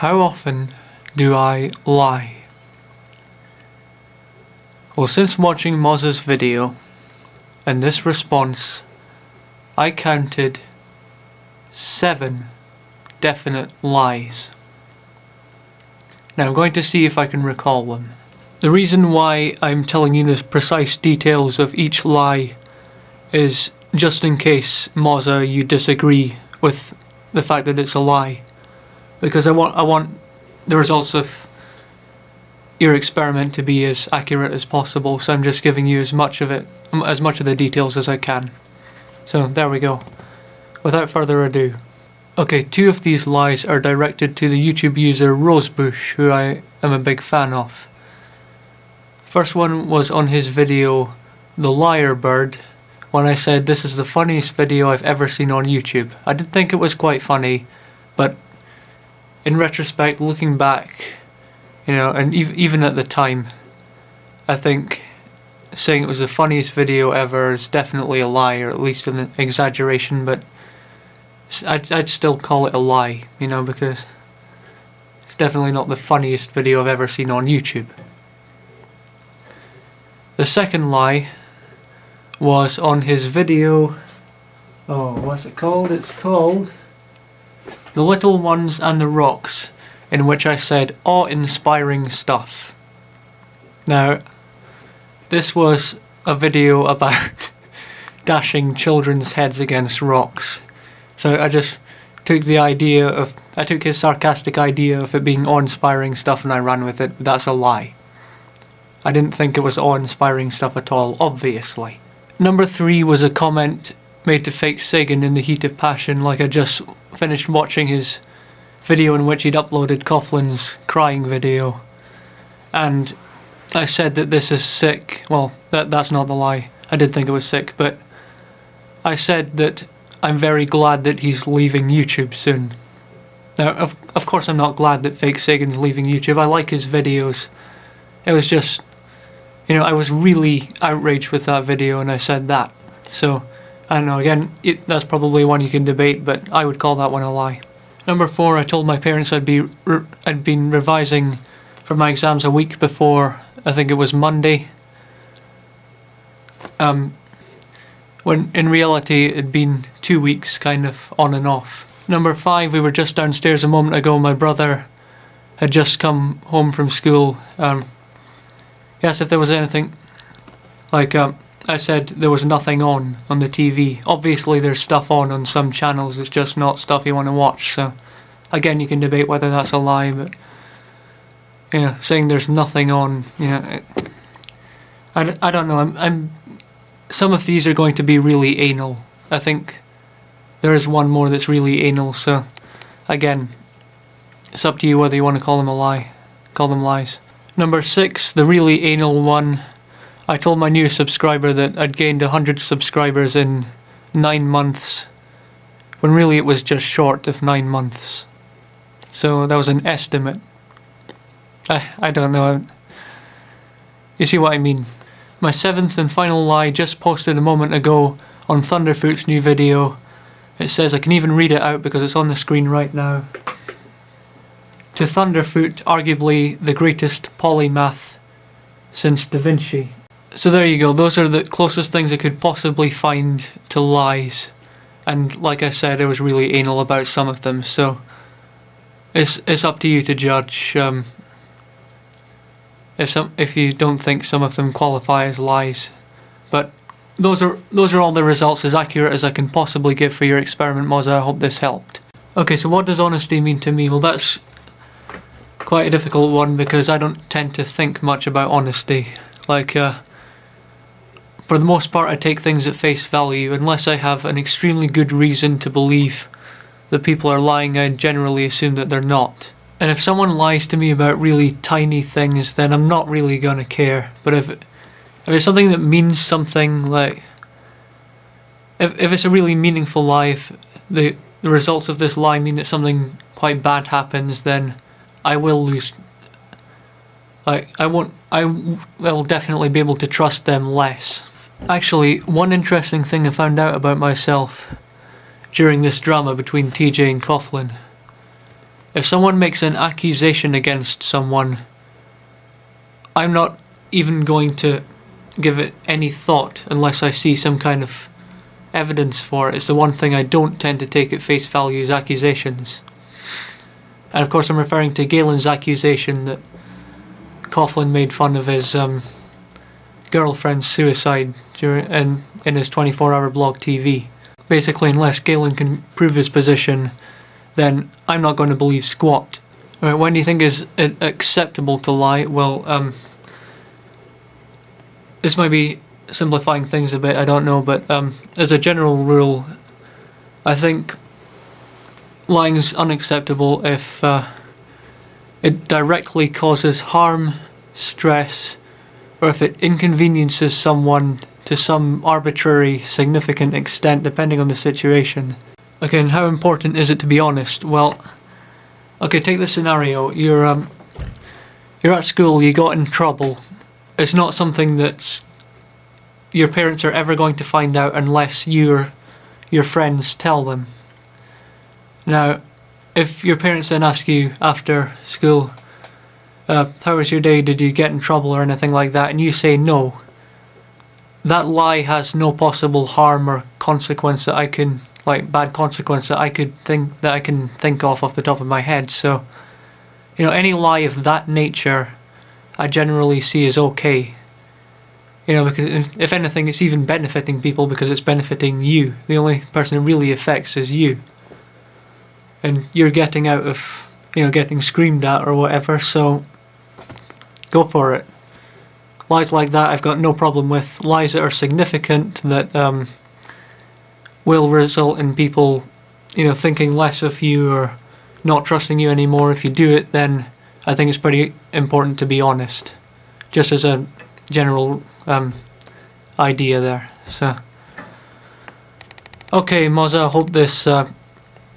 How often do I lie? Well, since watching Mozza's video and this response, I counted 7 definite lies. Now I'm going to see if I can recall them. The reason why I'm telling you the precise details of each lie is just in case, Mozza, you disagree with the fact that it's a lie. Because I want the results of your experiment to be as accurate as possible, so I'm just giving you as much of the details as I can. So there we go. Without further ado. Okay, 2 of these lies are directed to the YouTube user Rosebush, who I am a big fan of. First one was on his video, The Liar Bird, when I said this is the funniest video I've ever seen on YouTube. I did think it was quite funny, but in retrospect, looking back, and even at the time, I think saying it was the funniest video ever is definitely a lie, or at least an exaggeration, but I'd still call it a lie, because it's definitely not the funniest video I've ever seen on YouTube. The second lie was on his video, what's it called? It's called The Little Ones and the Rocks, in which I said awe-inspiring stuff. Now, this was a video about dashing children's heads against rocks. So I just took his sarcastic idea of it being awe-inspiring stuff and I ran with it, but that's a lie. I didn't think it was awe-inspiring stuff at all, obviously. Number 3 was a comment made to Fake Sagan in the heat of passion, like I just finished watching his video in which he'd uploaded Coughlin's crying video. And I said that this is sick. Well, that's not the lie. I did think it was sick, but I said that I'm very glad that he's leaving YouTube soon. Now, of course I'm not glad that Fake Sagan's leaving YouTube. I like his videos. It was just, I was really outraged with that video and I said that. So, I don't know, again, that's probably one you can debate, but I would call that one a lie. Number 4, I told my parents I'd been revising for my exams a week before, I think it was Monday. When in reality it had been 2 weeks, kind of on and off. Number 5, we were just downstairs a moment ago. My brother had just come home from school. He asked if there was anything, I said there was nothing on the TV. Obviously there's stuff on some channels, it's just not stuff you want to watch. So again, you can debate whether that's a lie, but saying there's nothing on, I don't know. Some of these are going to be really anal. I think there is one more that's really anal, so again, it's up to you whether you want to call them a lie. Call them lies. Number 6, the really anal one. I told my new subscriber that I'd gained 100 subscribers in 9 months, when really it was just short of 9 months. So that was an estimate. I don't know. You see what I mean? My 7th and final lie, just posted a moment ago on Thunderfoot's new video. It says, I can even read it out because it's on the screen right now. To Thunderfoot, arguably the greatest polymath since Da Vinci. So there you go, those are the closest things I could possibly find to lies. And like I said, I was really anal about some of them, so it's up to you to judge. If you don't think some of them qualify as lies. But those are all the results, as accurate as I can possibly give for your experiment, Mozza. I hope this helped. Okay, so what does honesty mean to me? Well, that's quite a difficult one because I don't tend to think much about honesty. For the most part, I take things at face value. Unless I have an extremely good reason to believe that people are lying, I generally assume that they're not. And if someone lies to me about really tiny things, then I'm not really gonna care. But if it's something that means something, like if it's a really meaningful lie, if the results of this lie mean that something quite bad happens, then I will lose. I will definitely be able to trust them less. Actually, one interesting thing I found out about myself during this drama between TJ and Coughlin If someone makes an accusation against someone, I'm not even going to give it any thought unless I see some kind of evidence for it. It's the one thing I don't tend to take at face value is accusations. And of course I'm referring to Galen's accusation that Coughlin made fun of his girlfriend's suicide in his 24-hour blog TV. Basically, unless Galen can prove his position, then I'm not going to believe squat. Alright, when do you think is it acceptable to lie? Well, this might be simplifying things a bit, I don't know, but as a general rule, I think lying's unacceptable if it directly causes harm, stress, or if it inconveniences someone to some arbitrary, significant extent, depending on the situation. Okay, and how important is it to be honest? Well, okay, take the scenario. You're at school, you got in trouble. It's not something that your parents are ever going to find out unless your friends tell them. Now, if your parents then ask you after school, how was your day, did you get in trouble or anything like that, and you say no, that lie has no possible harm or consequence that I can, bad consequence that I can think of off the top of my head. So, any lie of that nature I generally see as okay. Because if anything, it's even benefiting people because it's benefiting you. The only person it really affects is you. And you're getting out of, getting screamed at or whatever, so go for it. Lies like that I've got no problem with. Lies that are significant, that will result in people, thinking less of you or not trusting you anymore if you do it, then I think it's pretty important to be honest. Just as a general idea there. So, okay, Mozza,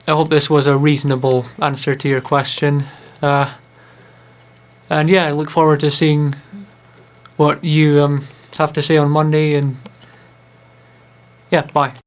I hope this was a reasonable answer to your question. And yeah, I look forward to seeing what you have to say on Monday, and yeah, bye.